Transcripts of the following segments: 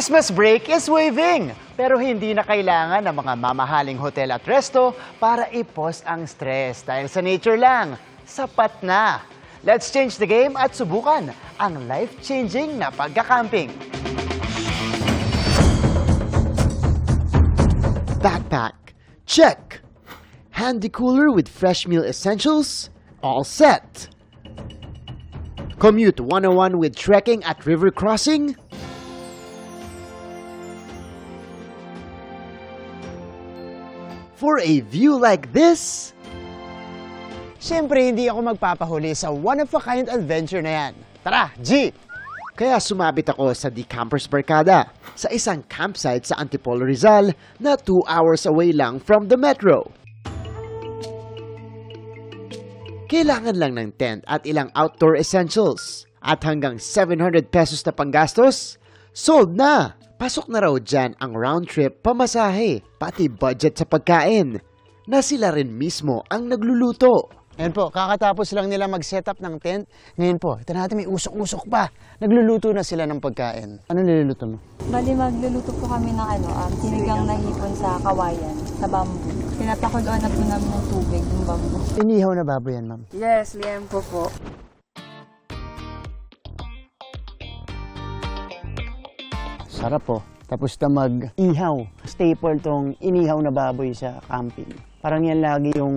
Christmas break is waving, pero hindi na kailangan ng mga mamahaling hotel at resto para i-pause ang stress. Dahil sa nature lang, sapat na. Let's change the game at subukan ang life-changing na pagka-camping. Backpack, check. Handy cooler with fresh meal essentials, all set. Commute 101 with trekking at river crossing. For a view like this, siyempre hindi ako magpapahuli sa one-of-a-kind adventure na yan. Tara, G! Kaya sumabit ako sa The Campers Barkada sa isang campsite sa Antipolo, Rizal na 2 hours away lang from the metro. Kailangan lang ng tent at ilang outdoor essentials. At hanggang 700 pesos na panggastos, sold na! Pasok na raw dyan ang round trip pamasahe, pati budget sa pagkain, na sila rin mismo ang nagluluto. Ayan po, kakatapos lang nila mag-set up ng tent. Ngayon po, ito natin may usok-usok pa. Nagluluto na sila ng pagkain. Ano niluluto mo? Bali, magluluto po kami ng sinigang na hipon sa kawayan, sa bamboo. Pinapakuluan na po namin ng tubig, yung bamboo. Inihaw na baboy yan, ma'am? Yes, liempo po. Sarap po. Tapos na mag-ihaw. Staple tong inihaw na baboy sa camping. Parang yan lagi yung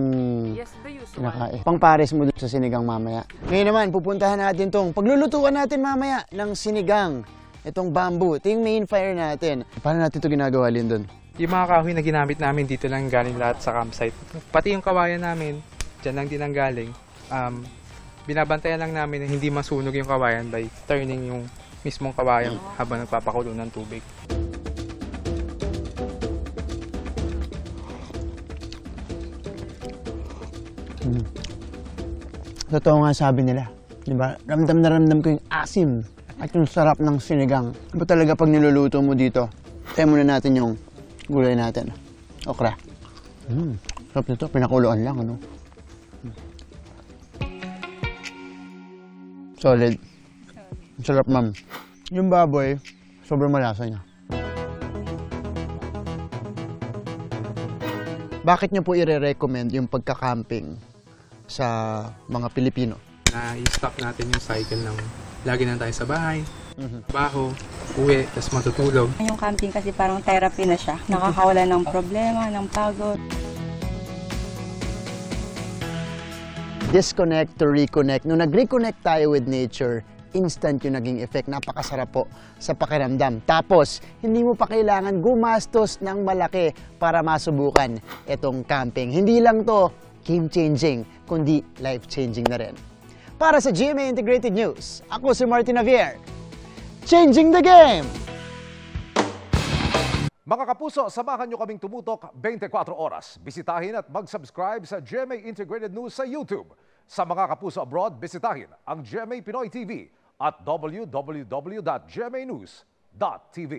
kinakain. Pangpares mo dun sa sinigang mamaya. Ngayon naman, pupuntahan natin tong paglulutuan natin mamaya ng sinigang. Itong bamboo. Ito yung main fire natin. Paano natin ito ginagawa, Lyndon? Yung mga kahoy na ginamit namin dito lang galing lahat sa campsite. Pati yung kawayan namin, dyan lang din ang galing. Binabantayan lang namin na hindi masunog yung kawayan by turning yung mismong kawayan habang nagpapakulo ng tubig. Totoo nga sabi nila, di ba? Ramdam na ramdam ko yung asim at yung sarap ng sinigang. Iba talaga pag niluluto mo dito. Tayo muna natin yung gulay natin. Okra. Sarap nito, pinakuluan lang, ano? Solid. Sarap, ma'am. Yung baboy, sobrang malasa niya. Bakit niyo po i-recommend yung pagka-camping sa mga Pilipino? Na-stop natin yung cycle ng lagi na tayo sa bahay, baho, uwi, tapos matutulog. Yung camping kasi parang therapy na siya. Nakakawala ng problema, ng pagod. Disconnect to reconnect. Nung nag-reconnect tayo with nature, instant yung naging effect. Napakasarap po sa pakiramdam. Tapos, hindi mo pa kailangan gumastos ng malaki para masubukan itong camping. Hindi lang to game-changing, kundi life-changing na rin. Para sa GMA Integrated News, ako si Martin Javier. Changing the game! Mga kapuso, samahan nyo kaming tumutok 24 oras. Bisitahin at mag-subscribe sa GMA Integrated News sa YouTube. Sa mga kapuso abroad, bisitahin ang GMA Pinoy TV at www.gmanews.tv.